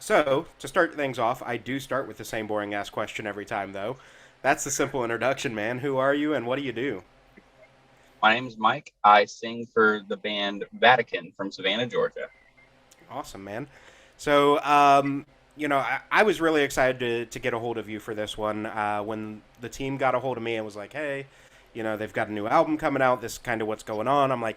So, to start things off, I do start with the same boring ass question every time, though. That's the simple introduction, man. Who are you and what do you do? My name is Mike. I sing for the band Vatican from Savannah, Georgia. Awesome, man. So, I was really excited to get a hold of you for this one. When the team got a hold of me and was like, hey, they've got a new album coming out. This is kind of what's going on. I'm like,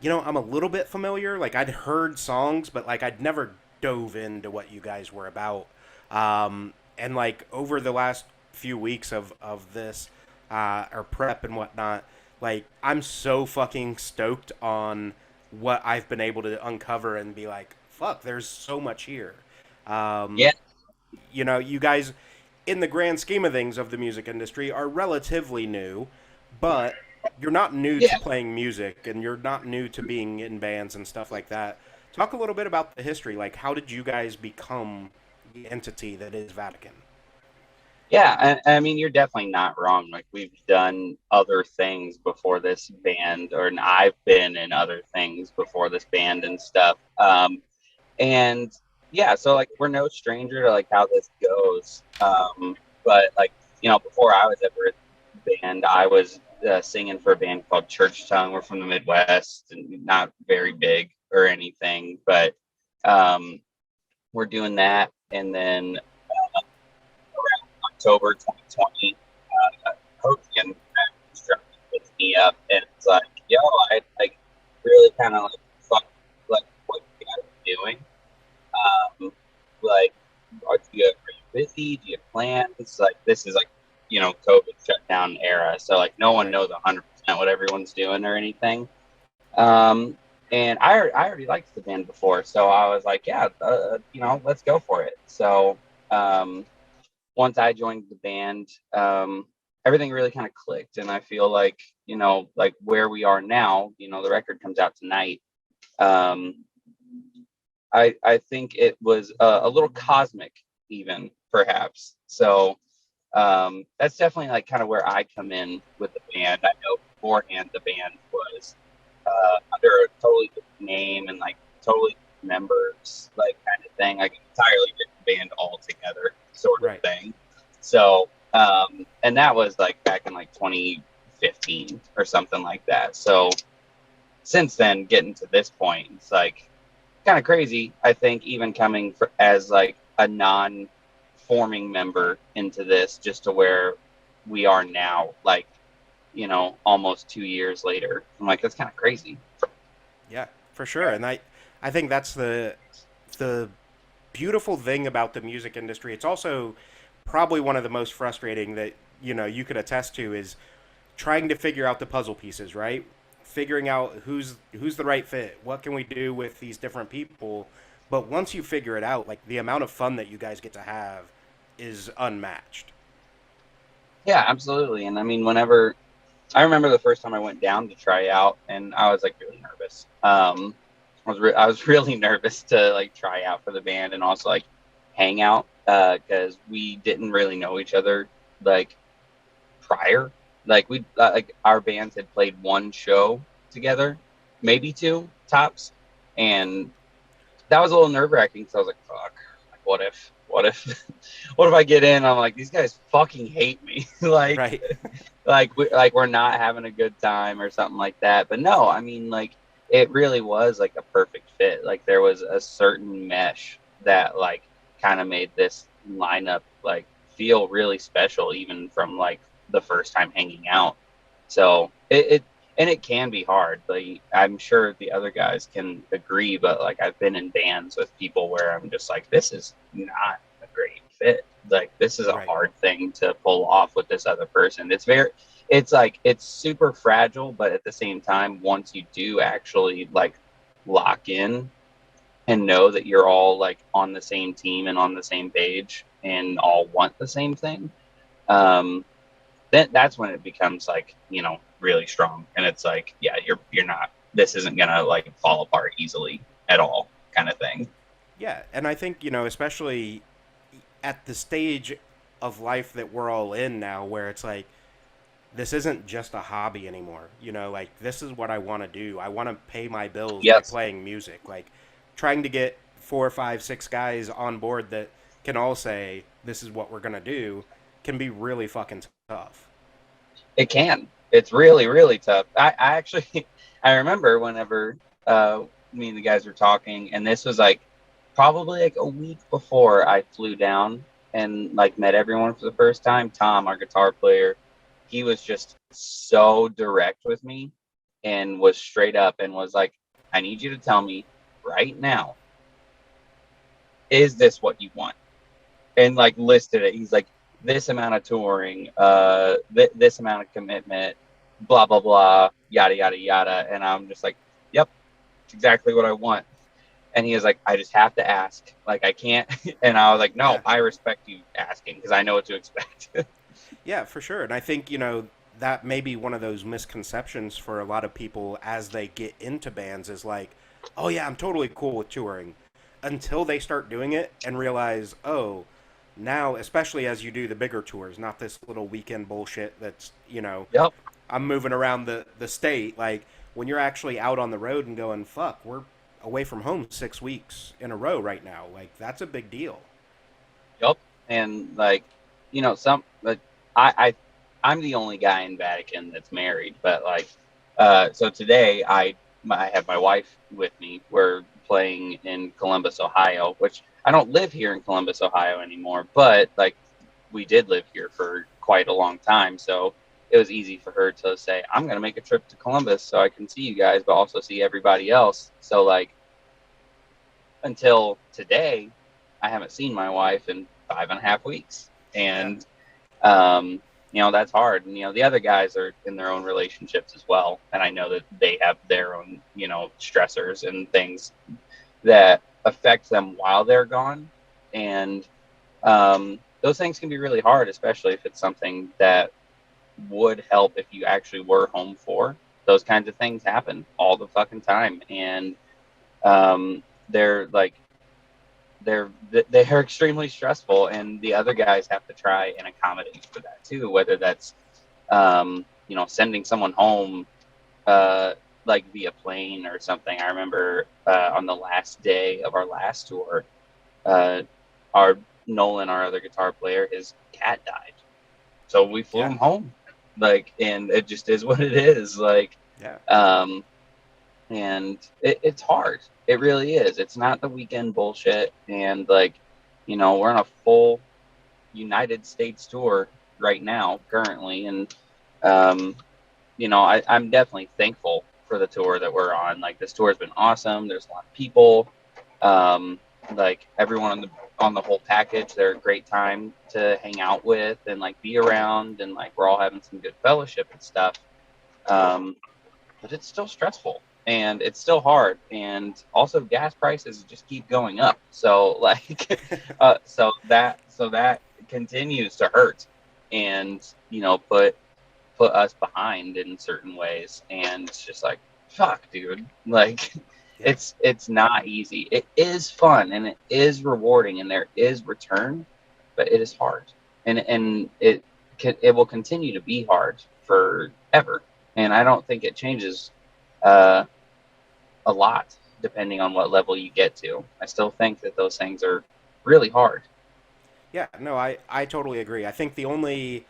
I'm a little bit familiar. Like, I'd heard songs, but, like, I'd never dove into what you guys were about. And, like, over the last few weeks of this, or prep and whatnot, like, I'm so fucking stoked on what I've been able to uncover and be like, fuck, there's so much here. Um, Yeah, you guys, in the grand scheme of things of the music industry, are relatively new, but you're not new to yeah, playing music and you're not new to being in bands and stuff like that. Talk a little bit about the history. Like, how did you guys become the entity that is Vatican? yeah. And I mean, you're definitely not wrong. Like we've done other things before this band, or I've been in other things before this band and stuff. And yeah, so like we're no stranger to like how this goes. But like before I was ever in the band, I was singing for a band called Church Tongue. We're from the Midwest and not very big or anything, but um, we're doing that. And then around October 2020, Hogan hits me up and it's like, yo, I like really kind of like fuck like what you guys are doing. Like, are you busy? Do you have plans? Like, this is like, COVID shutdown era. So, like, no one Right. knows 100% what everyone's doing or anything. Um, and I already liked the band before. So I was like, yeah, let's go for it. So, um, once I joined the band, everything really kind of clicked. And I feel like, like where we are now, the record comes out tonight. Um, I think it was a little cosmic, even perhaps. So that's definitely like kind of where I come in with the band. I know beforehand the band was under a totally different name and like totally members, like kind of thing, like an entirely different band altogether, sort of Right. thing. So, and that was like back in like 2015 or something like that. So since then, getting to this point, it's like kind of crazy. I think even coming as like a non-forming member into this, just to where we are now, like almost 2 years later. I'm like, that's kind of crazy. Yeah, for sure. And I think that's the beautiful thing about the music industry. It's also probably one of the most frustrating that you could attest to is trying to figure out the puzzle pieces, right? Figuring out who's the right fit. What can we do with these different people? But once you figure it out, like the amount of fun that you guys get to have is unmatched. Yeah, absolutely. And I mean, whenever I remember the first time I went down to try out, and I was like really nervous. I was really nervous to like try out for the band and also like hang out because we didn't really know each other like prior. Like we like our bands had played one show together, maybe two tops, and that was a little nerve wracking. So I was like, "Fuck! Like, what if, what if I get in? I'm like, these guys fucking hate me. like, Right. like we're not having a good time or something like that." But no, I mean, like it really was like a perfect fit. Like there was a certain mesh that like kind of made this lineup like feel really special, even from like the first time hanging out. So it and it can be hard. Like I'm sure the other guys can agree, but like I've been in bands with people where I'm just like, this is not a great fit. Like this is a Right. hard thing to pull off with this other person. It's like it's super fragile, but at the same time, once you do actually like lock in and know that you're all like on the same team and on the same page and all want the same thing, um, then that's when it becomes like really strong and it's like yeah you're not this isn't gonna like fall apart easily at all kind of thing. Yeah, and I think, especially at the stage of life that we're all in now where it's like this isn't just a hobby anymore. Like this is what I want to do. I want to pay my bills by Yes. playing music. Like trying to get 4, 5, 6 guys on board that can all say this is what we're gonna do can be really fucking tough. It can. It's really, really tough. I actually, I remember whenever me and the guys were talking, and this was like probably like a week before I flew down and like met everyone for the first time. Tom, our guitar player, he was just so direct with me and was straight up and was like, I need you to tell me right now, is this what you want? And like listed it. He's like, this amount of touring, this amount of commitment, blah blah blah, yada yada yada. And I'm just like, yep, it's exactly what I want. And he was like, I just have to ask, like I can't. And I was like, no, Yeah. I respect you asking because I know what to expect. Yeah, for sure. And I think, that may be one of those misconceptions for a lot of people as they get into bands is like, oh, yeah, I'm totally cool with touring until they start doing it and realize, oh, now, especially as you do the bigger tours, not this little weekend bullshit that's, Yep. I'm moving around the state. Like, when you're actually out on the road and going, fuck, we're away from home 6 weeks in a row right now. Like, that's a big deal. Yep. And like, some like I I'm the only guy in Vatican that's married, but like so today I have my wife with me. We're playing in Columbus, Ohio, which I don't live here in Columbus, Ohio anymore, but like we did live here for quite a long time, so it was easy for her to say, I'm going to make a trip to Columbus so I can see you guys, but also see everybody else. So like until today, I haven't seen my wife in 5.5 weeks. Yeah. And, that's hard. And, the other guys are in their own relationships as well. And I know that they have their own, stressors and things that affect them while they're gone. And those things can be really hard, especially if it's something that would help if you actually were home for. Those kinds of things happen all the fucking time. And they're like they're extremely stressful, and the other guys have to try and accommodate for that too, whether that's sending someone home like via plane or something. I remember on the last day of our last tour, uh, our Nolan, our other guitar player, his cat died, so we flew Yeah. him home, like, and it just is what it is, like. Yeah. um and it's hard. It really is. It's not the weekend bullshit. And like, we're on a full United States tour right now, currently, and I'm definitely thankful for the tour that we're on. Like, this tour has been awesome. There's a lot of people, um, like everyone on the whole package. They're a great time to hang out with and like be around, and like we're all having some good fellowship and stuff. Um, but it's still stressful and it's still hard, and also gas prices just keep going up, so like so that continues to hurt and put us behind in certain ways, and it's just like, fuck, dude, like Yeah. it's not easy. It is fun and it is rewarding and there is return, but it is hard, and it will continue to be hard forever, and I don't think it changes uh, a lot depending on what level you get to. I still think that those things are really hard. Yeah, no, I totally agree. I think the only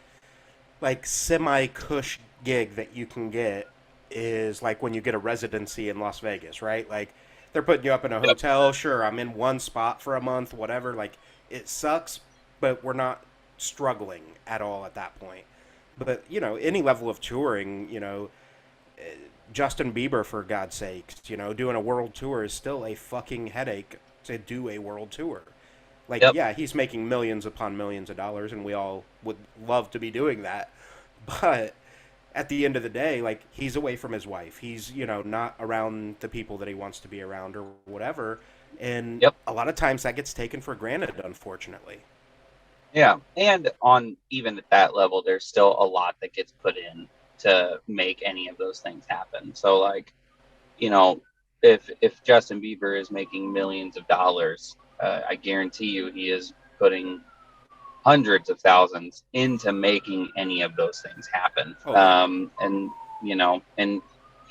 like semi cush gig that you can get is like when you get a residency in Las Vegas, right? Like they're putting you up in a Yep. hotel. Sure, I'm in one spot for a month, whatever. Like it sucks, but we're not struggling at all at that point. But any level of touring, Justin Bieber, for God's sakes, doing a world tour is still a fucking headache to do a world tour. Like, Yep. yeah, he's making millions upon millions of dollars, and we all would love to be doing that. But at the end of the day, like, he's away from his wife. He's, not around the people that he wants to be around or whatever. And Yep. a lot of times that gets taken for granted, unfortunately. Yeah. And on even at that level, there's still a lot that gets put in to make any of those things happen. So like, you know, if Justin Bieber is making millions of dollars, I guarantee you he is putting hundreds of thousands into making any of those things happen. Oh, yeah. And and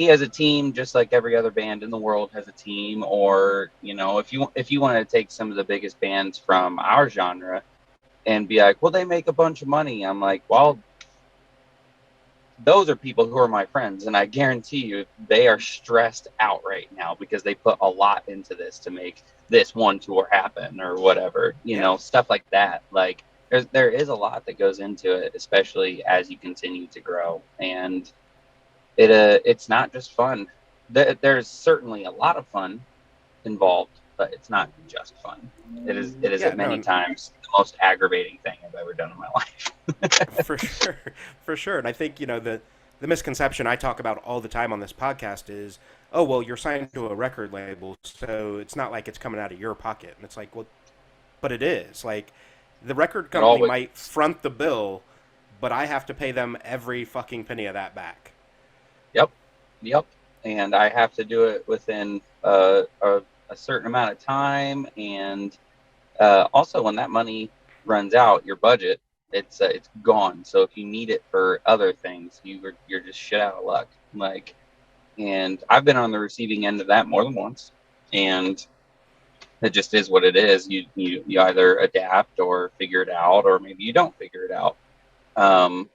he has a team just like every other band in the world has a team. Or, if you want to take some of the biggest bands from our genre and be like, well, they make a bunch of money. I'm like, well, those are people who are my friends, and I guarantee you they are stressed out right now because they put a lot into this to make this one tour happen or whatever, Yeah. stuff like that. Like there is a lot that goes into it, especially as you continue to grow, and it's not just fun. There's certainly a lot of fun involved, but it's not just fun. It is Yeah, at no, many times the most aggravating thing I've ever done in my life. for sure, for sure. And I think the misconception I talk about all the time on this podcast is, oh well, you're signed to a record label, so it's not like it's coming out of your pocket. And it's like, well, but it is. Like the record It company always might front the bill, but I have to pay them every fucking penny of that back. Yep, yep. And I have to do it within a certain amount of time. And also, when that money runs out, your budget, it's gone. So if you need it for other things, you're just shit out of luck. Like, and I've been on the receiving end of that more than once, and it just is what it is. You either adapt or figure it out, or maybe you don't figure it out. Um,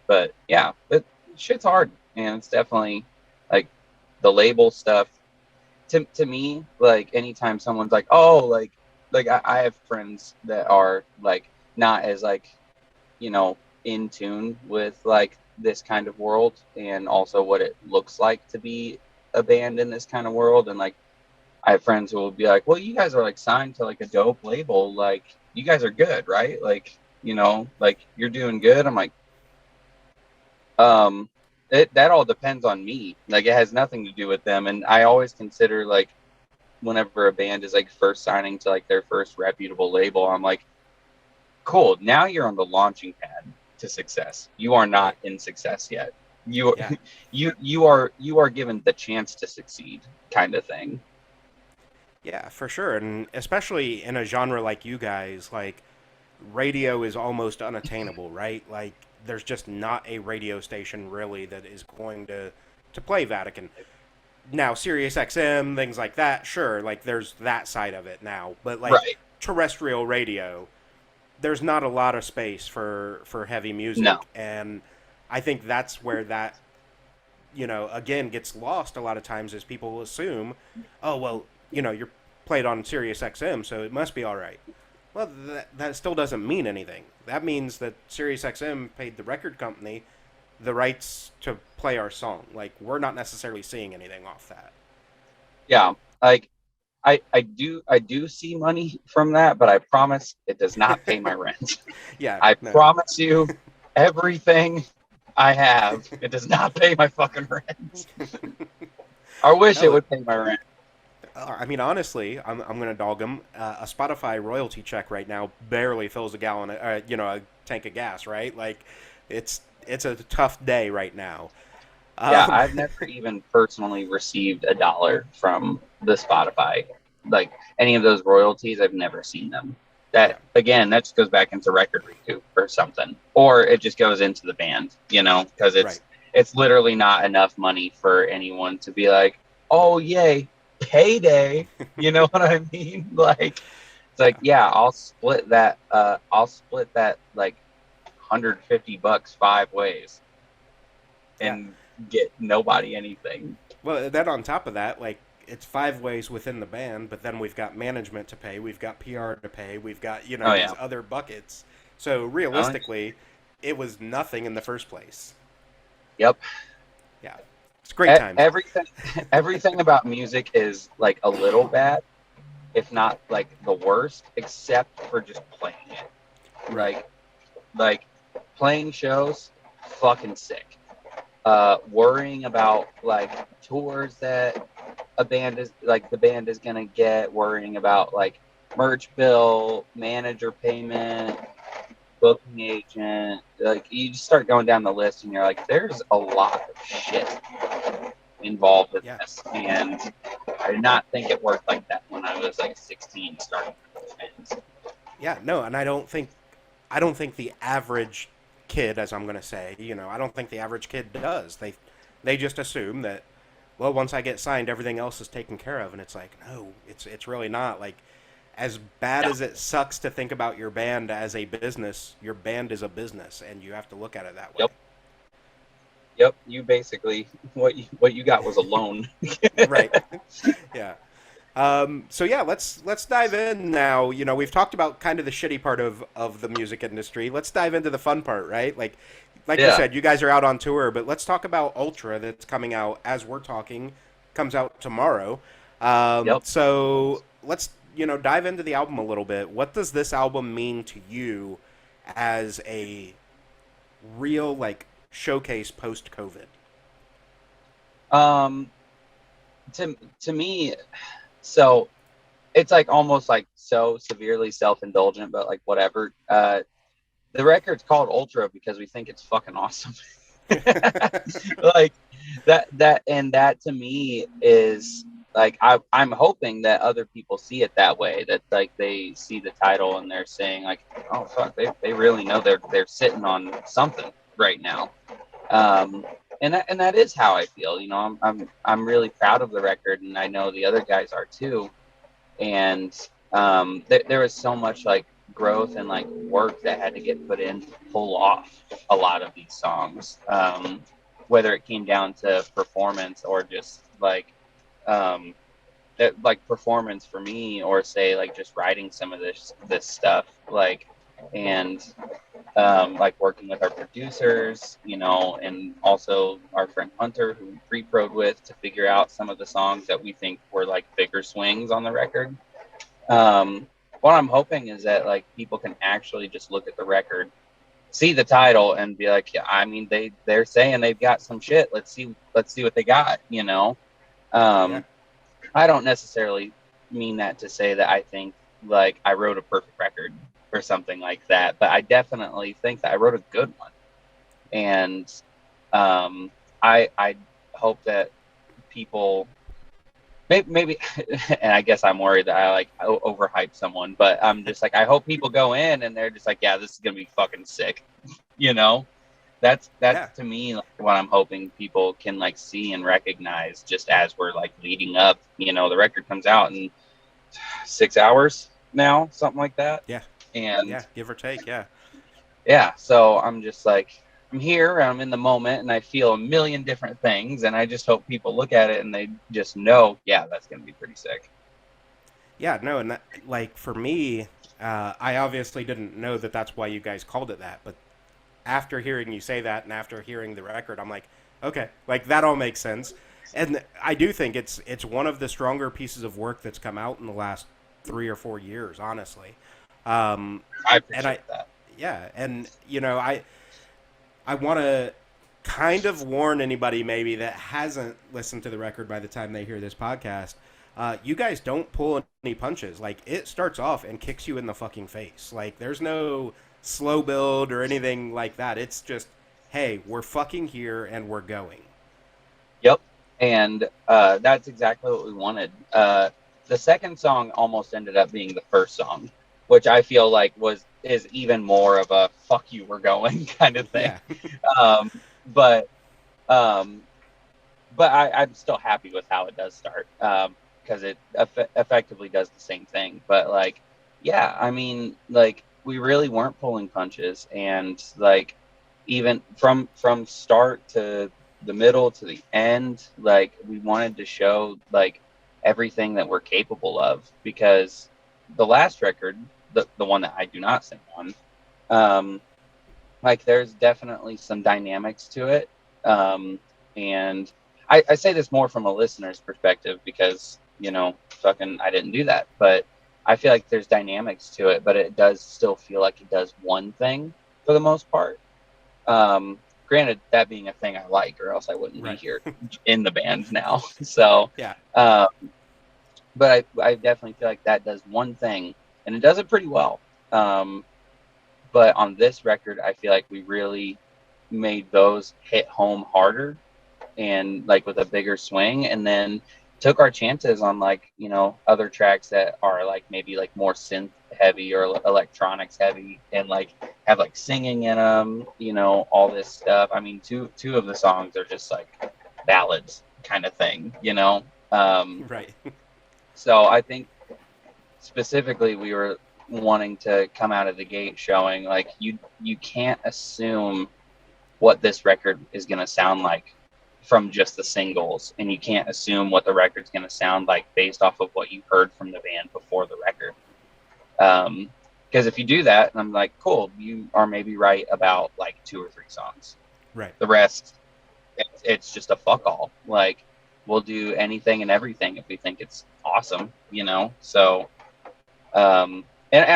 but yeah, shit's hard, and it's definitely like the label stuff. To me, like anytime someone's like, oh, I have friends that are like not as like in tune with like this kind of world and also what it looks like to be a band in this kind of world. And like I have friends who will be like, well, you guys are like signed to like a dope label, like you guys are good, right? Like like you're doing good. I'm like, um that all depends on me. Like it has nothing to do with them. And I always consider like whenever a band is like first signing to like their first reputable label, I'm like, cool, now you're on the launching pad to success. You are not Right. in success yet. You Yeah. you are given the chance to succeed, kind of thing. Yeah, for sure. And especially in a genre like you guys, like radio is almost unattainable, right? Like there's just not a radio station really that is going to play Vatican. Now Sirius XM, things like that, sure, like there's that side of it now. But like Right. terrestrial radio, there's not a lot of space for heavy No. music, and I think that's where that again gets lost a lot of times is people assume, oh well, you're played on Sirius XM, so it must be all right. Well, that still doesn't mean anything. That means that Sirius XM paid the record company the rights to play our song. Like we're not necessarily seeing anything off that. Yeah. Like I do see money from that, but I promise it does not pay my rent. Yeah, I no. promise you everything I have, it does not pay my fucking rent. I wish it No, would pay my rent. I mean, honestly, I'm gonna dog them. A Spotify royalty check right now barely fills a gallon, a tank of gas, right? Like, it's a tough day right now. Yeah, Um, I've never even personally received a dollar from the Spotify. Like any of those royalties, I've never seen them. yeah, That again, that just goes back into record recoup or something, or it just goes into the band, because right. it's literally not enough money for anyone to be like, oh yay, payday. You know what I mean? Like it's like, Yeah, yeah, I'll split that. I'll split that like $150 5 ways yeah. and get nobody anything. Well, then on top of that, like, it's 5 ways within the band, but then we've got management to pay, we've got PR to pay, we've got Oh these yeah. other buckets. So Oh, realistically, it was nothing in the first place. yep. Yeah, it's great times. Everything, everything about music is like a little bad, if not like the worst, except for just playing it. Right. Like playing shows, fucking sick. Worrying about like tours that the band is gonna get, worrying about like merch bill, manager payment, booking agent. Like you just start going down the list, and you're like, there's a lot of shit involved with Yeah. this, and I did not think it worked like that when I was like 16 starting with bands. Yeah, no, and I don't think the average kid, as I'm gonna say, I don't think the average kid does. They just assume that well, once I get signed, everything else is taken care of, and it's like, no, it's really not. Like, as bad Yeah. as it sucks to think about your band as a business, your band is a business, and you have to look at it that way. Yep. Yep. You basically what you got was a loan. Right. Yeah. So yeah, let's dive in now. You know, we've talked about kind of the shitty part of the music industry. Let's dive into the fun part, right? Like you Yeah. said, you guys are out on tour, but let's talk about Ultra that's coming out as we're talking. Comes out tomorrow. Yep. So let's dive into the album a little bit. What does this album mean to you as a real like showcase post COVID? Um. To me, so it's like almost like so severely self-indulgent, but like whatever. The record's called Ultra because we think it's fucking awesome. Like that to me is like I'm hoping that other people see it that way, that like they see the title and they're saying like, oh fuck, they really know they're sitting on something right now. And that is how I feel. You know, I'm really proud of the record, and I know the other guys are too. And there was so much like growth and like work that had to get put in to pull off a lot of these songs. Whether it came down to performance or just um, like performance for me, or say like just writing some of this stuff, like, and like working with our producers, you know, and also our friend Hunter, who we pre-pro'd with, to figure out some of the songs that we think were like bigger swings on the record. What I'm hoping is that like people can actually just look at the record, see the title, and be like, yeah, I mean, they're saying they've got some shit. Let's see what they got, you know. Yeah. Um, I don't necessarily mean that to say that I think like I wrote a perfect record or something like that, but I definitely think that I wrote a good one. And I hope that people maybe and I guess I'm worried that I like overhype someone, but I'm just like, I hope people go in and they're just like, yeah, this is gonna be fucking sick, you know. That's Yeah. to me like what I'm hoping people can like see and recognize, just as we're like leading up. You know, the record comes out in 6 hours now, something like that. Yeah. And Yeah. Give or take. Yeah. yeah, so I'm just like, I'm here, I'm in the moment, and I feel a million different things, and I just hope people look at it and they just know, yeah, that's gonna be pretty sick. Yeah, no, and that, like for me, I obviously didn't know that that's why you guys called it that, but after hearing you say that and after hearing the record, I'm like, okay, like that all makes sense, and I do think it's one of the stronger pieces of work that's come out in the last 3 or 4 years, honestly. I And I, appreciate that. yeah, and I want to kind of warn anybody maybe that hasn't listened to the record by the time they hear this podcast. You guys don't pull any punches. Like it starts off and kicks you in the fucking face. Like there's no slow build or anything like that. It's just, hey, we're fucking here and we're going. Yep, and that's exactly what we wanted. The second song almost ended up being the first song, which I feel like is even more of a "fuck you, we're going" kind of thing. Yeah, Um, but um, I'm still happy with how it does start, because it effectively does the same thing. But like, yeah, I mean, like we really weren't pulling punches, and like even from start to the middle to the end, like we wanted to show like everything that we're capable of, because the last record, the one that I do not sing on, um, like there's definitely some dynamics to it. And I say this more from a listener's perspective because, you know, fucking I didn't do that. But I feel like there's dynamics to it, but it does still feel like it does one thing for the most part. Granted, that being a thing I like, or else I wouldn't be right. here in the band now. So, Yeah, um, but I definitely feel like that does one thing, and it does it pretty well. Um, but on this record, I feel like we really made those hit home harder and like with a bigger swing, and then took our chances on like, you know, other tracks that are like maybe like more synth heavy or electronics heavy, and like have like singing in them, you know, all this stuff. I mean, two of the songs are just like ballads kind of thing, you know. Um, Right. so I think specifically we were wanting to come out of the gate showing like you can't assume what this record is going to sound like from just the singles, and you can't assume what the record's going to sound like based off of what you heard from the band before the record. Because if you do that, and I'm like, cool, you are maybe right about like 2 or 3 songs. Right. The rest, it's just a fuck all. Like, we'll do anything and everything if we think it's awesome, you know. So, and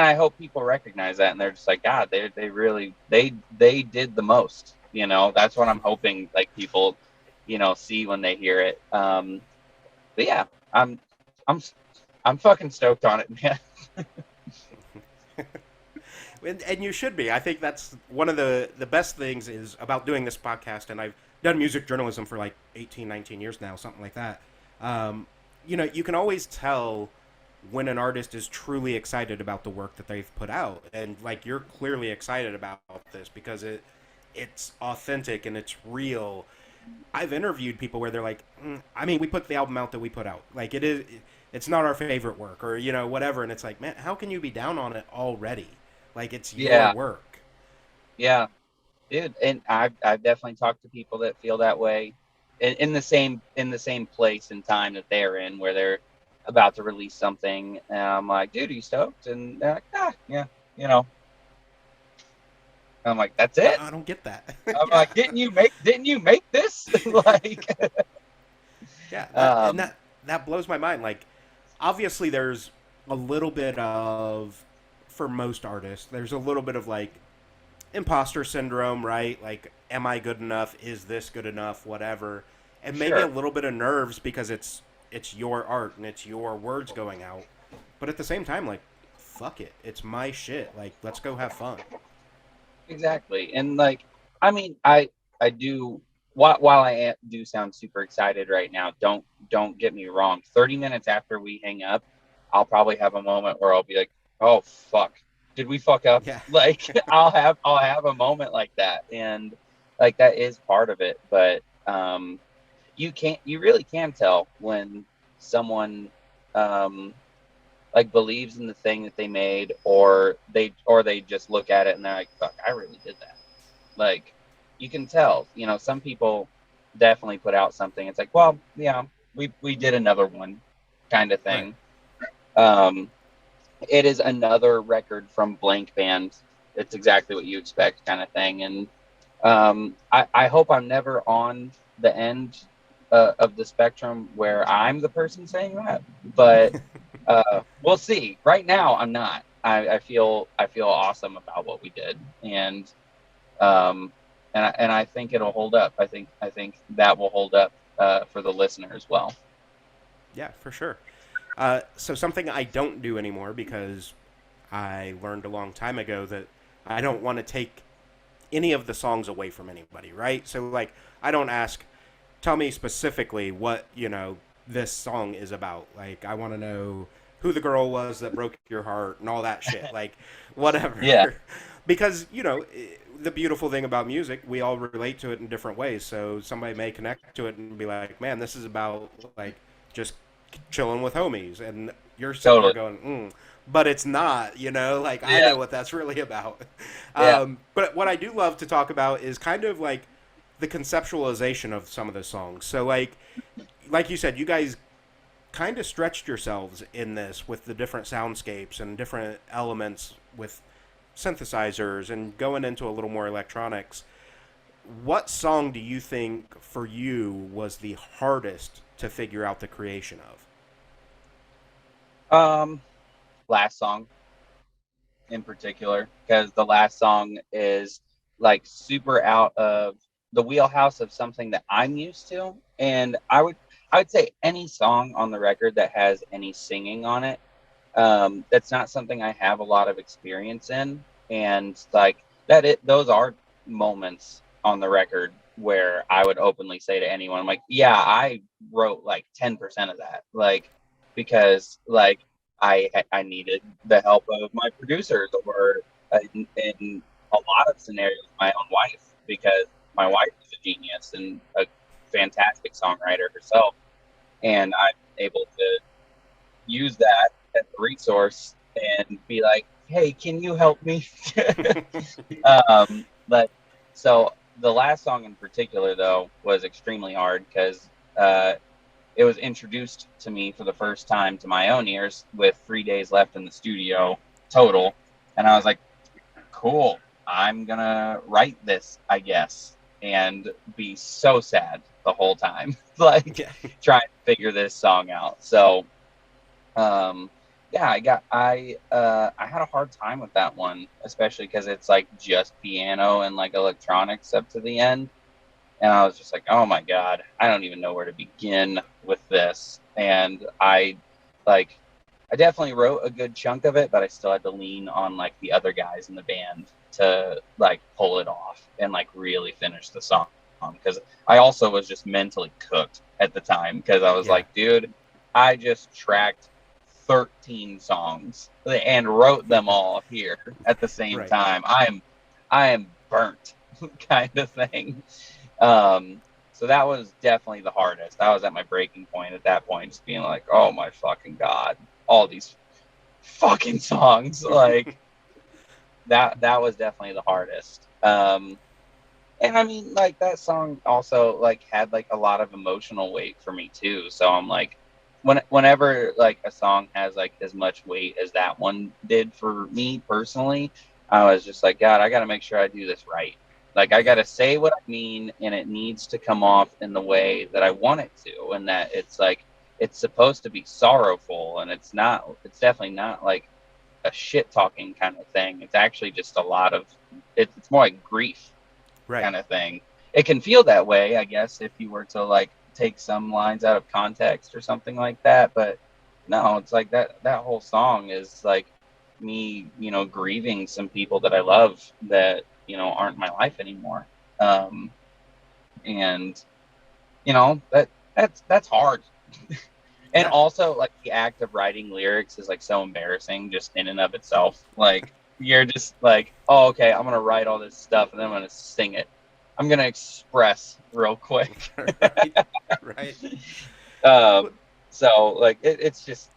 I hope people recognize that, and they're just like, God, they really they did the most, you know. That's what I'm hoping like people, you know, see when they hear it. But yeah, I'm I'm fucking stoked on it, man. And you should be. I think that's one of the best things is about doing this podcast. And I've done music journalism for like 18, 19 years now, something like that. You know, you can always tell when an artist is truly excited about the work that they've put out, and like you're clearly excited about this because it's authentic and it's real. I've interviewed people where they're like, I mean, we put the album out that we put out. Like it's not our favorite work, or you know, whatever. And it's like, man, how can you be down on it already? Like it's your Yeah, work. yeah, dude. And I've definitely talked to people that feel that way in the same place and time that they're in, where they're about to release something. And I'm like, dude, are you stoked? And they're like, ah, yeah, you know. I'm like, that's it. I don't get that. I'm Yeah, like, didn't you make this? Like, yeah. And um, that blows my mind. Like, obviously, there's a little bit of, for most artists, there's a little bit of like imposter syndrome, right? Like, am I good enough? Is this good enough? Whatever, and maybe a sure, little bit of nerves because it's your art and it's your words going out. But at the same time, like, fuck it, it's my shit. Like, let's go have fun. exactly. And like, I mean, I do. While do sound super excited right now, don't get me wrong. 30 minutes after we hang up, I'll probably have a moment where I'll be like, "Oh fuck, did we fuck up?" Yeah, Like, I'll have a moment like that, and like that is part of it. But you really can tell when someone um like believes in the thing that they made, or they just look at it and they're like, fuck, I really did that. Like, you can tell, you know, some people definitely put out something, it's like, well, yeah, we did another one kind of right. thing. um it is another record from blank band. It's exactly what you expect kind of thing. And I hope I'm never on the end of the spectrum where I'm the person saying that, but we'll see. Right now, I'm not. I feel awesome about what we did, um, and I think it'll hold up. I think that will hold up for the listener as well. Yeah, for sure. So something I don't do anymore because I learned a long time ago that I don't want to take any of the songs away from anybody, right? So like I don't ask, tell me specifically what, you know, this song is about. Like I want to know who the girl was that broke your heart and all that shit. Like Yeah, whatever. Because, you know, the beautiful thing about music, we all relate to it in different ways. So somebody may connect to it and be like, "Man, this is about like just chilling with homies," and you're sitting there totally. going, but it's not, you know, like I Yeah, know what that's really about. yeah. But what I do love to talk about is kind of like the conceptualization of some of the songs. So like you said, you guys kind of stretched yourselves in this with the different soundscapes and different elements with synthesizers and going into a little more electronics. What song do you think for you was the hardest to figure out the creation of? um Last song in particular, because the last song is like super out of the wheelhouse of something that I'm used to. And I would say any song on the record that has any singing on it, that's not something I have a lot of experience in. And like those are moments on the record where I would openly say to anyone, I'm like, yeah, I wrote like 10% of that. Like, because like I needed the help of my producers, or in a lot of scenarios, my own wife, because my wife is a genius and a fantastic songwriter herself, and I'm able to use that as a resource and be like, hey, can you help me? But so the last song in particular, though, was extremely hard because it was introduced to me for the first time to my own ears with 3 days left in the studio total. And I was like, cool, I'm going to write this, I guess, and be so sad the whole time, like Yeah. trying to figure this song out. So, yeah, I had a hard time with that one, especially because it's like just piano and like electronics up to the end. And I was just like, oh my God, I don't even know where to begin with this. And like, I definitely wrote a good chunk of it, but I still had to lean on like the other guys in the band to like pull it off and like really finish the song. Because I also was just mentally cooked at the time because I was like, dude, I just tracked 13 songs and wrote them all here at the same time. I am burnt kind of thing. So that was definitely the hardest. I was at my breaking point at that point, just being like, oh my fucking God, all these fucking songs. Like that was definitely the hardest. And I mean, like that song also like had like a lot of emotional weight for me too. So I'm like, whenever like a song has like as much weight as that one did for me personally, I was just like, God, I got to make sure I do this right. Like I got to say what I mean, and it needs to come off in the way that I want it to, and that it's like it's supposed to be sorrowful, and it's not. It's definitely not like a shit talking kind of thing. It's actually just a lot of it's more like grief kind of thing. It can feel that way, I guess, if you were to like take some lines out of context or something like that. But no, it's like that whole song is like me, grieving some people that I love that, aren't in my life anymore. And that's hard. And also like the act of writing lyrics is like so embarrassing just in and of itself. Like you're just like, oh, okay, I'm gonna write all this stuff and then I'm gonna sing it. I'm gonna express real quick. Right. So like it's just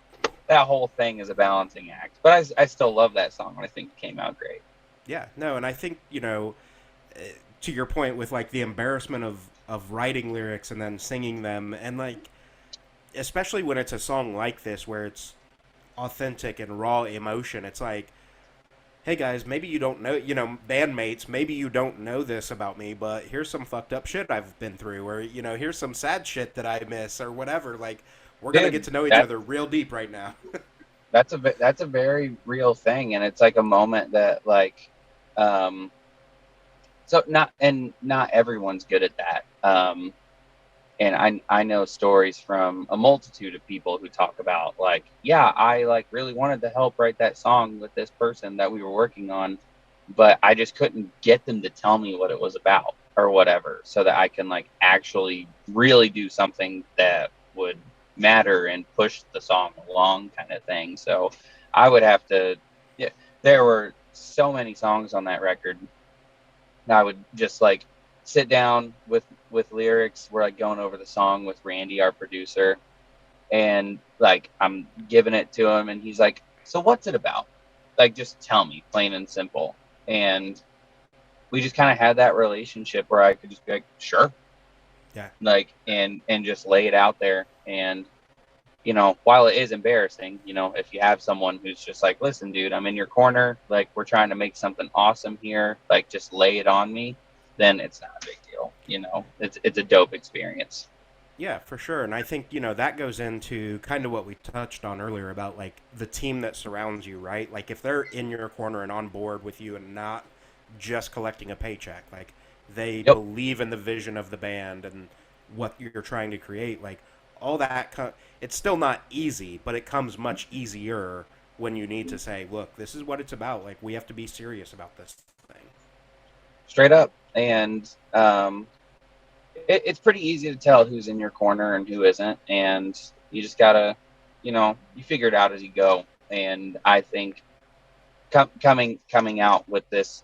that whole thing is a balancing act. But I still love that song and I think it came out great. Yeah, no, and I think, to your point with like the embarrassment of writing lyrics and then singing them, and like especially when it's a song like this where it's authentic and raw emotion, it's like, hey guys, maybe you don't know, bandmates, maybe you don't know this about me, but here's some fucked up shit I've been through, or here's some sad shit that I miss, or whatever. Like, we're gonna get to know each other real deep right now. That's a very real thing, and it's like a moment that like, so not everyone's good at that. And I know stories from a multitude of people who talk about like, yeah, I like really wanted to help write that song with this person that we were working on, but I just couldn't get them to tell me what it was about or whatever, so that I can like actually really do something that would matter and push the song along kind of thing. So I would have to, yeah, there were so many songs on that record. I would just like sit down with lyrics. We're like going over the song with Randy, our producer, and like I'm giving it to him, and he's like, "So what's it about? Like, just tell me, plain and simple." And we just kind of had that relationship where I could just be like, "Sure," Yeah. like, and just lay it out there. And while it is embarrassing, if you have someone who's just like, "Listen, dude, I'm in your corner. Like, we're trying to make something awesome here. Like, just lay it on me," then it's not a big deal. It's a dope experience. Yeah, for sure. And I think, that goes into kind of what we touched on earlier about like the team that surrounds you, right? Like if they're in your corner and on board with you and not just collecting a paycheck, like they Yep. believe in the vision of the band and what you're trying to create, like all that it's still not easy, but it comes much easier when you need to say, look, this is what it's about. Like we have to be serious about this thing. Straight up. And it's pretty easy to tell who's in your corner and who isn't. And you just gotta, you figure it out as you go. And I think coming out with this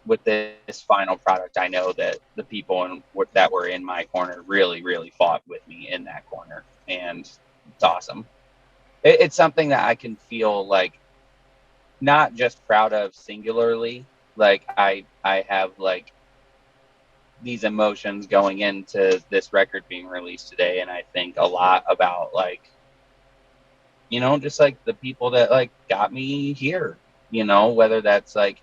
final product, I know that the people that were in my corner really fought with me in that corner, and it's awesome. It's something that I can feel like not just proud of singularly. Like I have like these emotions going into this record being released today, and I think a lot about like, just like the people that like got me here, whether that's like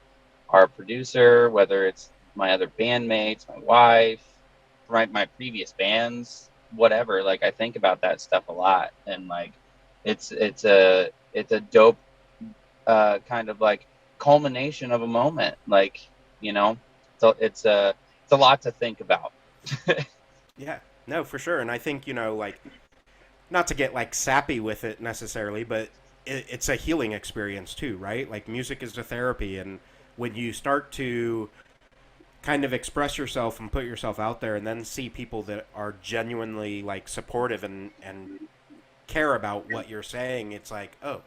our producer, whether it's my other bandmates, my wife, my previous bands, whatever. Like I think about that stuff a lot, and like it's a dope kind of like culmination of a moment. Like, so it's a lot to think about. Yeah, no, for sure. And I think, like, not to get like sappy with it necessarily, but it's a healing experience too, right? Like, music is a therapy. And when you start to kind of express yourself and put yourself out there and then see people that are genuinely like supportive and care about what you're saying, it's like, oh,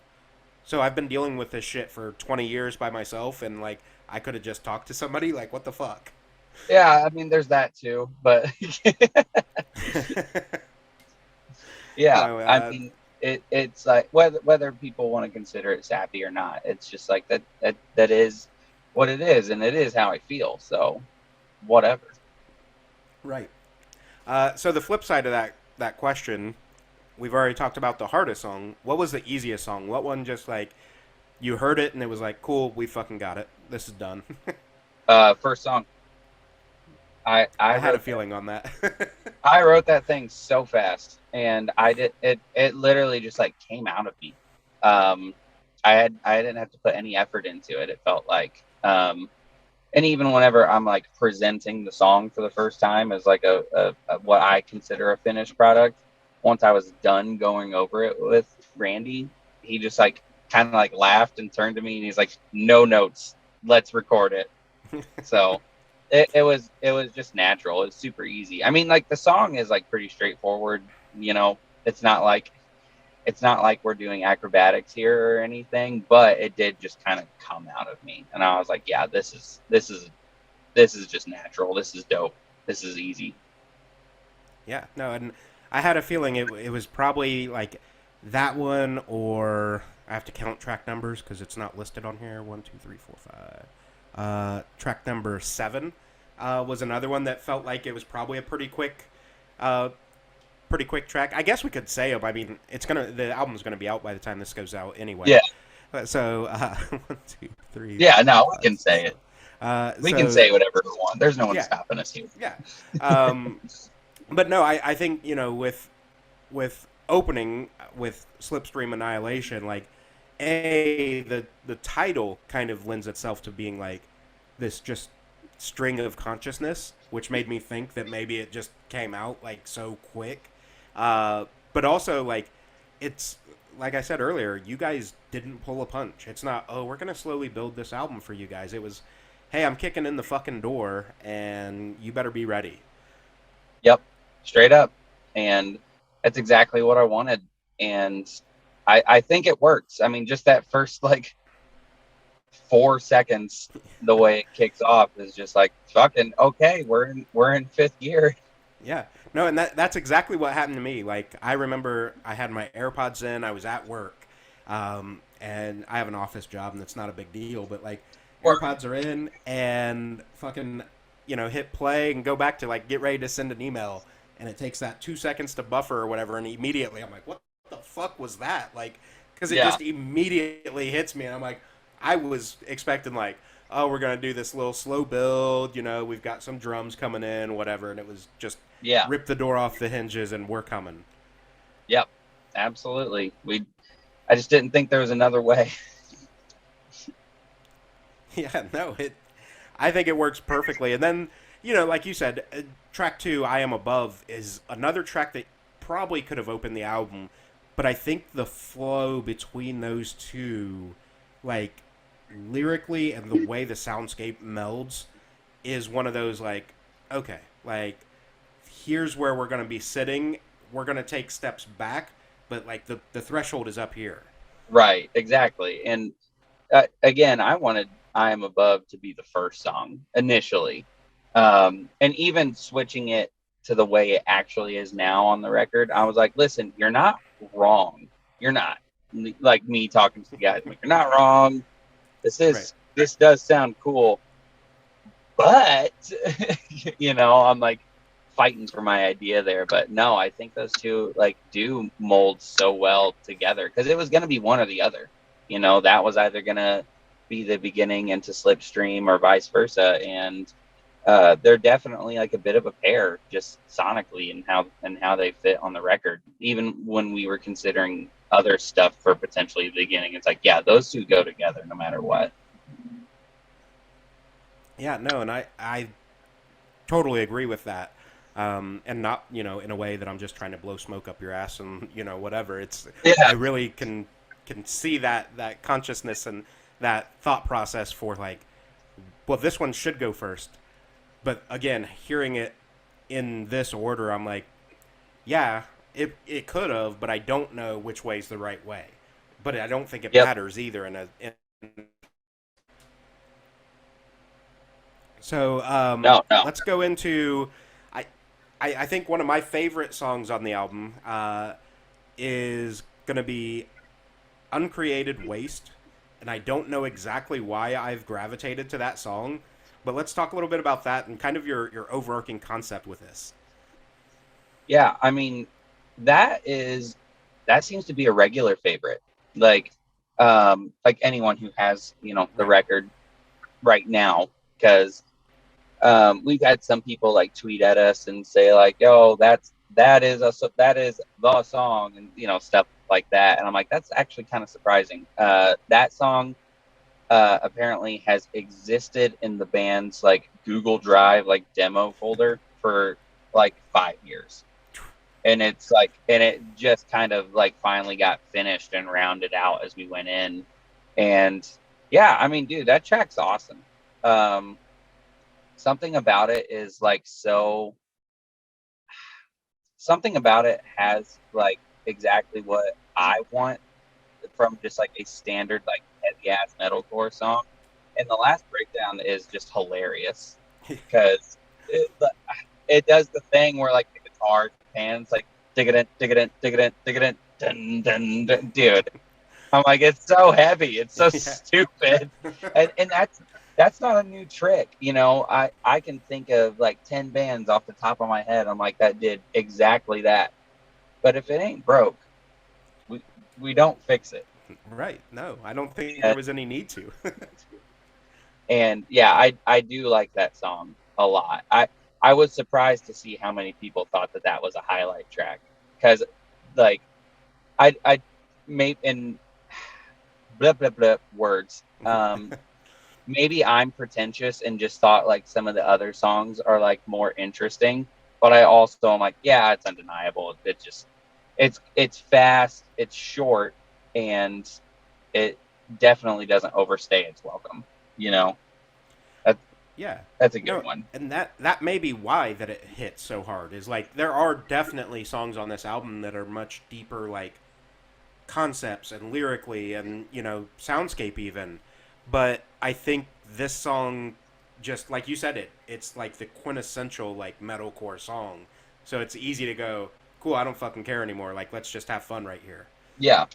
so I've been dealing with this shit for 20 years by myself, and like I could have just talked to somebody. Like, what the fuck? Yeah, I mean, there's that too, but yeah, no, I mean, it's like whether people want to consider it sappy or not, it's just like that is what it is, and it is how I feel. So whatever. right. So the flip side of that question, we've already talked about the hardest song. What was the easiest song? What one just like you heard it and it was like, cool, we fucking got it. This is done. First song. I I had a wrote feeling on that. I wrote that thing so fast, and I did it. It literally just like came out of me. Um, I didn't have to put any effort into it. It felt like, and even whenever I'm like presenting the song for the first time as like a what I consider a finished product, once I was done going over it with Randy, he just like kind of like laughed and turned to me and he's like, "No notes, let's record it." So it was just natural. It's super easy. I mean, like the song is like pretty straightforward. It's not like we're doing acrobatics here or anything, but it did just kind of come out of me, and I was like, yeah, this is just natural. This is dope. This is easy. Yeah, no, and I had a feeling it was probably like that one, or I have to count track numbers because it's not listed on here. One, two, three, four, five. Track number 7 was another one that felt like it was probably a uh, pretty quick track. I guess we could say it. I mean, the album's gonna be out by the time this goes out anyway. Yeah, So 1, 2, 3, yeah. 4, No, we 5, can say 6. it. We can So say whatever we want. There's no one yeah, stopping us here. yeah. Um, but no, I think with opening with Slipstream Annihilation, like the title kind of lends itself to being like this just string of consciousness, which made me think that maybe it just came out like so quick. But also like it's like I said earlier, you guys didn't pull a punch. It's not, oh, we're gonna slowly build this album for you guys. It was, hey, I'm kicking in the fucking door, and you better be ready. Yep, straight up. And that's exactly what I wanted. And I think it works. I mean, just that first like 4 seconds, the way it kicks off is just like fucking okay. We're in fifth gear. Yeah. No, and that's exactly what happened to me. Like, I remember I had my AirPods in, I was at work, and I have an office job, and it's not a big deal, but like, Or AirPods are in, and fucking, hit play and go back to like get ready to send an email, and it takes that 2 seconds to buffer or whatever, and immediately I'm like, what the fuck was that? Like, because it yeah, just immediately hits me, and I'm like, I was expecting like, oh, we're gonna do this little slow build, we've got some drums coming in, whatever, and it was just yeah, rip the door off the hinges and we're coming. yep, absolutely. I just didn't think there was another way. Yeah, no, I think it works perfectly. And then, like you said, track 2, I Am Above, is another track that probably could have opened the album, but I think the flow between those two, like, lyrically and the way the soundscape melds is one of those, like, okay, like, here's where we're going to be sitting. We're going to take steps back, but, like, the threshold is up here. Right, exactly. And again, I wanted I Am Above to be the first song initially. And even switching it to the way it actually is now on the record, I was like, listen, you're not wrong. You're not. Like me talking to the guys, I'm like, you're not wrong. Right. This does sound cool, but I'm like fighting for my idea there. But no, I think those two like do mold so well together because it was going to be one or the other. That was either going to be the beginning into Slipstream or vice versa, and they're definitely like a bit of a pair just sonically and how they fit on the record. Even when we were considering other stuff for potentially the beginning, it's like, yeah, those two go together no matter what. Yeah, no, and I totally agree with that. And not, in a way that I'm just trying to blow smoke up your ass and, whatever. I Yeah. really can see that consciousness and that thought process for like, well, this one should go first. But again, hearing it in this order, I'm like, yeah, it could have, but I don't know which way's the right way. But I don't think it Yep. matters either. So No, no. let's go into. I, I think one of my favorite songs on the album is gonna be "Uncreated Waste," and I don't know exactly why I've gravitated to that song. But let's talk a little bit about that and kind of your overarching concept with this. Yeah, I mean, that is that seems to be a regular favorite. Like like anyone who has, the Right. record right now, because we've had some people like tweet at us and say like, "Yo, that is the song," and stuff like that. And I'm like, that's actually kind of surprising. That song apparently has existed in the band's like Google Drive like demo folder for like 5 years, and it just kind of like finally got finished and rounded out as we went in. And yeah, I mean, dude, that track's awesome. um something about it is like so something about it has like exactly what I want from just like a standard like heavy ass metalcore song. And the last breakdown is just hilarious because it does the thing where like the guitar pans like dig it in, dig it in, dig it in, dig it in, dun, dun, dun. Dude, I'm like, it's so heavy, it's so Yeah. stupid, and that's not a new trick. I can think of like 10 bands off the top of my head. I'm like, that did exactly that. But if it ain't broke, we we don't fix it. Right. No, I don't think there And, was any need to. and yeah, I do like that song a lot. I was surprised to see how many people thought that that was a highlight track because like I made in blah blah blah words. Maybe I'm pretentious and just thought like some of the other songs are like more interesting, but I also am like, yeah, it's undeniable. It's fast, it's short, and it definitely doesn't overstay its welcome. You know, that, Yeah. that's a good No, one. and that may be why that it hits so hard. Is like there are definitely songs on this album that are much deeper, like concepts and lyrically and soundscape even. But I think this song, just like you said, it's like the quintessential like metalcore song. So it's easy to go, cool. I don't fucking care anymore. Like let's just have fun right here. Yeah,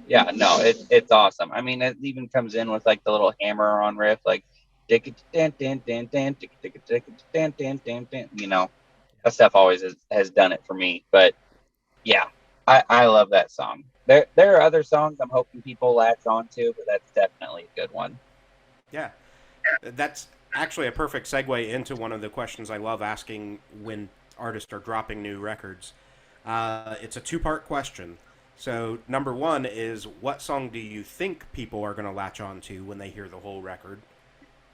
yeah, no, it's awesome. I mean, it even comes in with like the little hammer on riff, like dick dan dan dan dan dick dick dick dan dan dan dan. That stuff always has done it for me. But yeah, I love that song. There are other songs I'm hoping people latch on to, but that's definitely a good one. Yeah. That's actually a perfect segue into one of the questions I love asking when artists are dropping new records. It's a two-part question. So, number one is what song do you think people are going to latch on to when they hear the whole record?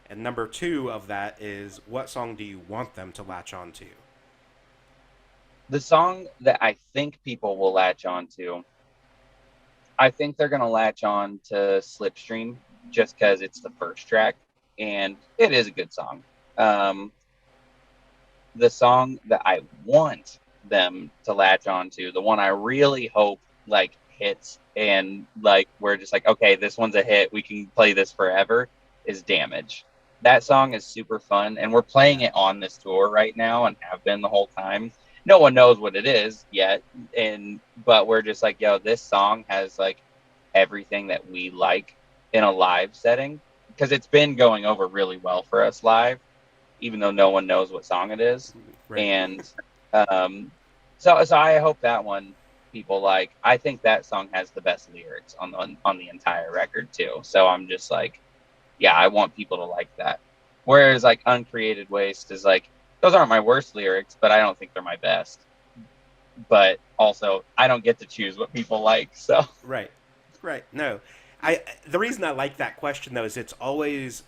And number two of that is what song do you want them to latch on to? The song that I think people will latch on to, I think they're gonna latch on to Slipstream just because it's the first track and it is a good song. Um, the song that I want them to latch on to, the one I really hope like hits and like we're just like, okay, this one's a hit, we can play this forever, is Damage. That song is super fun, and we're playing it on this tour right now and have been the whole time. No one knows what it is yet, but we're just like, yo, this song has like everything that we like in a live setting, because it's been going over really well for us live, even though no one knows what song it is. Right. And um, so I hope that one people like. I think that song has the best lyrics on the entire record too. So I'm just like, yeah, I want people to like that. Whereas like Uncreated Waste is like, those aren't my worst lyrics, but I don't think they're my best. But also, I don't get to choose what people like. So Right. Right. No. The reason I like that question though is it's always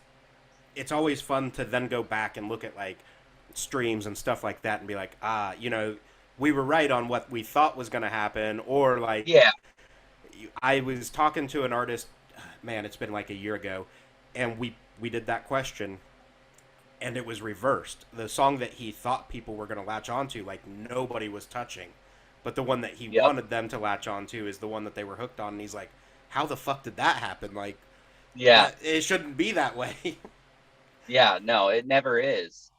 fun to then go back and look at like streams and stuff like that and be like, we were right on what we thought was going to happen, or like yeah, I was talking to an artist, man, it's been like a year ago, and we did that question, and it was reversed. The song that he thought people were going to latch onto, like nobody was touching, but the one that he yep, wanted them to latch onto is the one that they were hooked on. And he's like, "How the fuck did that happen? Like yeah, that it shouldn't be that way." yeah. No, it never is.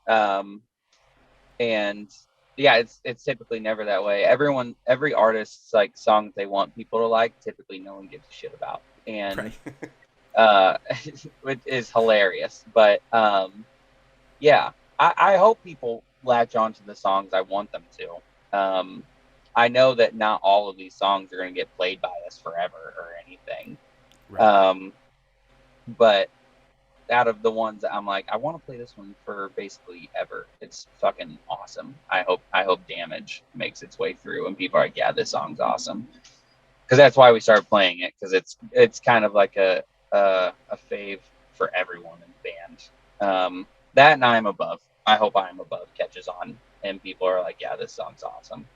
And yeah, it's typically never that way. Every artist's like song that they want people to like, typically no one gives a shit about, and Right. uh, which is hilarious. But yeah, I hope people latch on to the songs I want them to. I know that not all of these songs are going to get played by us forever or anything. Right. Um, but out of the ones that I'm like, I want to play this one for basically ever. It's fucking awesome. I hope Damage makes its way through and people are like, yeah, this song's awesome. Because that's why we started playing it, because it's kind of like a fave for everyone in the band. That and I Am Above. I hope I Am Above catches on and people are like, yeah, this song's awesome.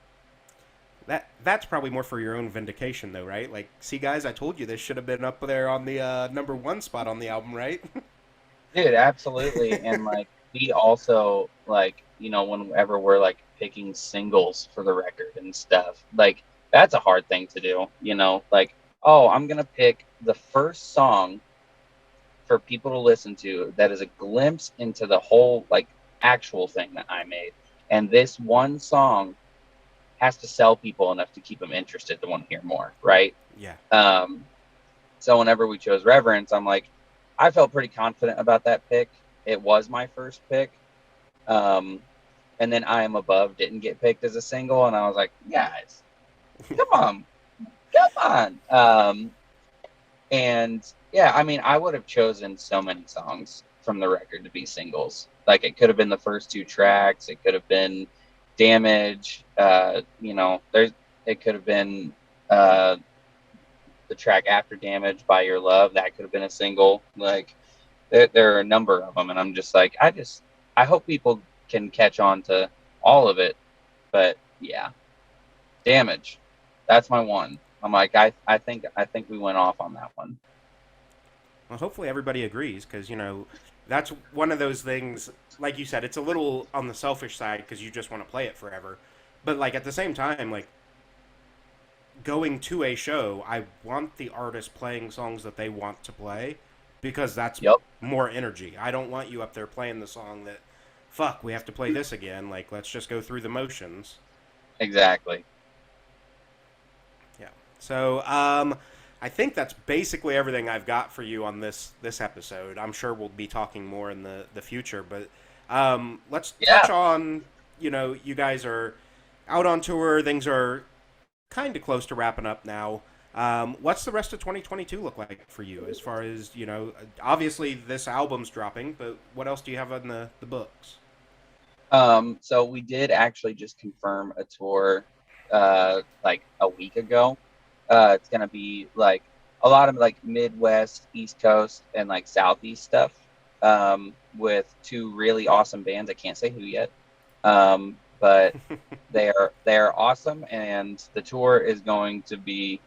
That's probably more for your own vindication, though, right? Like, see, guys, I told you this should have been up there on the number one spot on the album, right? Dude, absolutely. And like we also like, whenever we're like picking singles for the record and stuff, like that's a hard thing to do, like, oh, I'm gonna pick the first song for people to listen to that is a glimpse into the whole like actual thing that I made. And this one song has to sell people enough to keep them interested to want to hear more, right? Yeah. Um, so whenever we chose Reverence, I'm like, I felt pretty confident about that pick. It was my first pick. Um, and then I Am Above didn't get picked as a single. And I was like, guys, come on, come on. And yeah, I mean, I would have chosen so many songs from the record to be singles. Like it could have been the first two tracks. It could have been Damage. It could have been the track after Damage, By Your Love. That could have been a single. Like there are a number of them, and I'm just like, I hope people can catch on to all of it. But yeah, Damage, that's my one. I'm like, I think we went off on that one. Well, hopefully everybody agrees, because that's one of those things. Like you said, it's a little on the selfish side because you just want to play it forever, but like at the same time, like going to a show, I want the artist playing songs that they want to play, because that's Yep, more energy. I don't want you up there playing the song that, fuck, we have to play this again. Like, let's just go through the motions. exactly. Yeah. So, I think that's basically everything I've got for you on this episode. I'm sure we'll be talking more in the future, but let's touch Yeah. on, you guys are out on tour. Things are kind of close to wrapping up now. What's the rest of 2022 look like for you, as far as, obviously this album's dropping, but what else do you have on the books? So we did actually just confirm a tour like a week ago. It's gonna be like a lot of like Midwest, East Coast, and like Southeast stuff. With two really awesome bands. I can't say who yet. But they are awesome, and the tour is going to be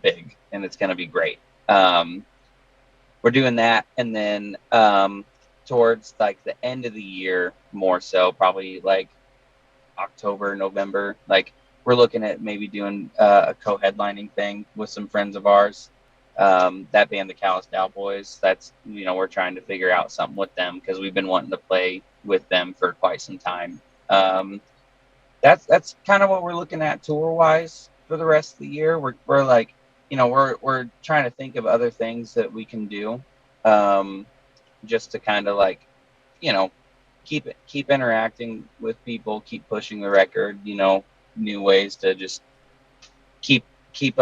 big, and it's going to be great. We're doing that, and then towards like the end of the year, more so, probably like October, November. Like we're looking at maybe doing a co-headlining thing with some friends of ours. That band, the Callous Cowboys, that's, we're trying to figure out something with them because we've been wanting to play with them for quite some time. That's kind of what we're looking at tour wise for the rest of the year. We're like, we're trying to think of other things that we can do, just to kind of like, you know, keep interacting with people, keep pushing the record, new ways to just keep keep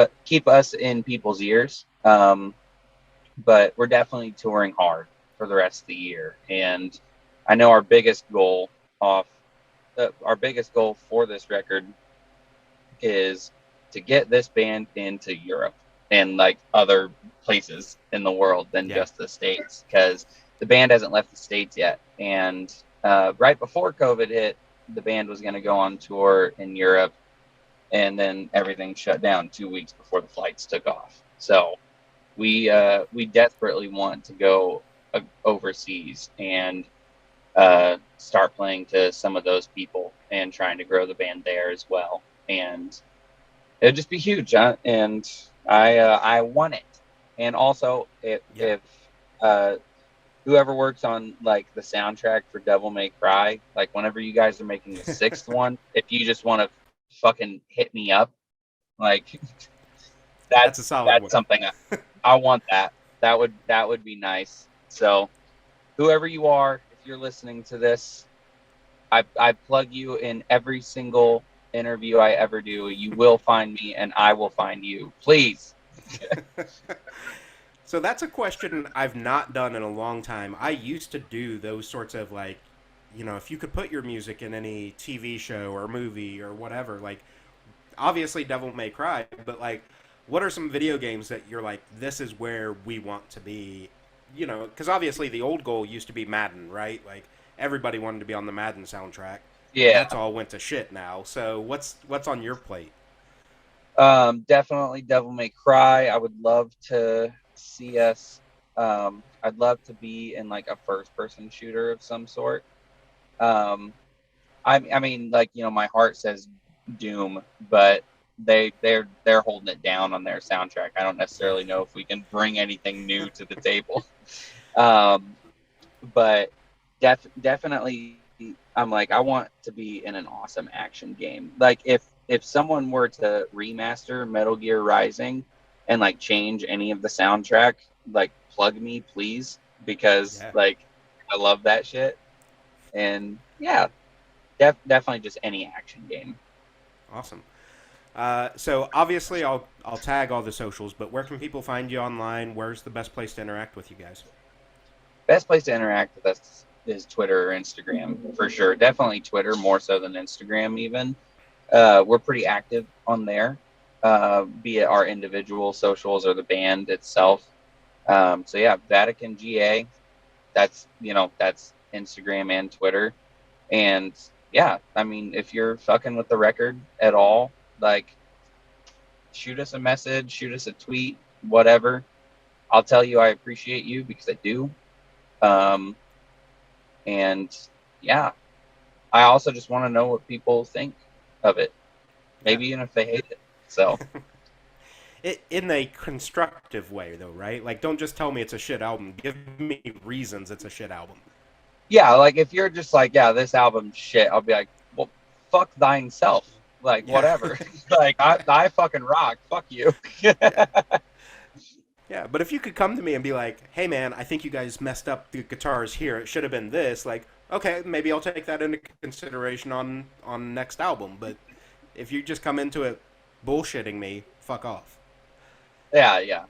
us in people's ears. But we're definitely touring hard for the rest of the year, and I know off our biggest goal for this record is to get this band into Europe and like other places in the world than Yeah. just the States, because the band hasn't left the States yet. And right before COVID hit, the band was going to go on tour in Europe, and then everything shut down 2 weeks before the flights took off. So we desperately want to go overseas and start playing to some of those people and trying to grow the band there as well. And it'd just be huge, and I want it. And also, Yeah. if uh, whoever works on like the soundtrack for Devil May Cry, like whenever you guys are making the sixth one, if you just want to fucking hit me up, like That's a solid that's one. something I want. That would be nice. So whoever you are, if you're listening to this, I plug you in every single interview I ever do. You will find me, and I will find you. Please. So that's a question I've not done in a long time. I used to do those sorts of like, if you could put your music in any TV show or movie or whatever, like obviously Devil May Cry, but like what are some video games that you're like this is where we want to be? Cuz obviously the old goal used to be Madden, right? Like everybody wanted to be on the Madden soundtrack. Yeah. That's all went to shit now. So what's on your plate? Definitely Devil May Cry. I would love to see us. I'd love to be in like a first-person shooter of some sort. Um, I mean, like, my heart says Doom, but they're holding it down on their soundtrack. I don't Yeah. necessarily know if we can bring anything new to the table. Um, but definitely, I'm like, I want to be in an awesome action game. Like if someone were to remaster Metal Gear Rising and like change any of the soundtrack, like plug me please, because Yeah. like I love that shit. And yeah, definitely just any action game. Awesome. So obviously, I'll tag all the socials, but where can people find you online? Where's the best place to interact with you guys? Best place to interact with us is Twitter or Instagram for sure. Definitely Twitter more so than Instagram even. We're pretty active on there, be it our individual socials or the band itself. So yeah, Vatican GA. That's Instagram and Twitter. And yeah, I mean, if you're fucking with the record at all, like shoot us a message, shoot us a tweet, whatever. I'll tell you I appreciate you because I do. Um, and yeah, I also just want to know what people think of it, Yeah. maybe even if they hate it. So In a constructive way, though, right? Like, don't just tell me it's a shit album. Give me reasons it's a shit album. yeah, like if you're just like, yeah, this album's shit, I'll be like, well, fuck thine self. Like, Yeah. whatever. Like, I fucking rock. Fuck you. Yeah. Yeah. But if you could come to me and be like, hey, man, I think you guys messed up the guitars here. It should have been this. Like, okay, maybe I'll take that into consideration on next album. But if you just come into it bullshitting me, fuck off. Yeah, yeah,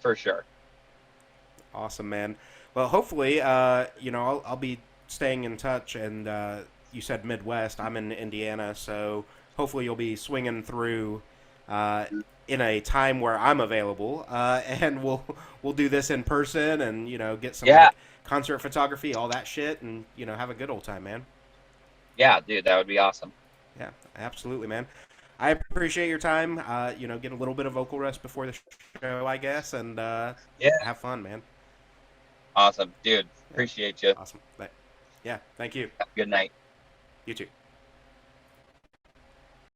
for sure. Awesome, man. Well, hopefully, I'll be staying in touch. And you said Midwest. I'm in Indiana, so hopefully you'll be swinging through uh, in a time where I'm available, and we'll do this in person, and get some Yeah, like concert photography, all that shit, and have a good old time, man. yeah, dude, that would be awesome. Yeah, absolutely, man. I appreciate your time. Get a little bit of vocal rest before the show, I guess, and Yeah, have fun, man. awesome, dude. Yeah, Appreciate you. awesome. Yeah, thank you. Have a good night. You too.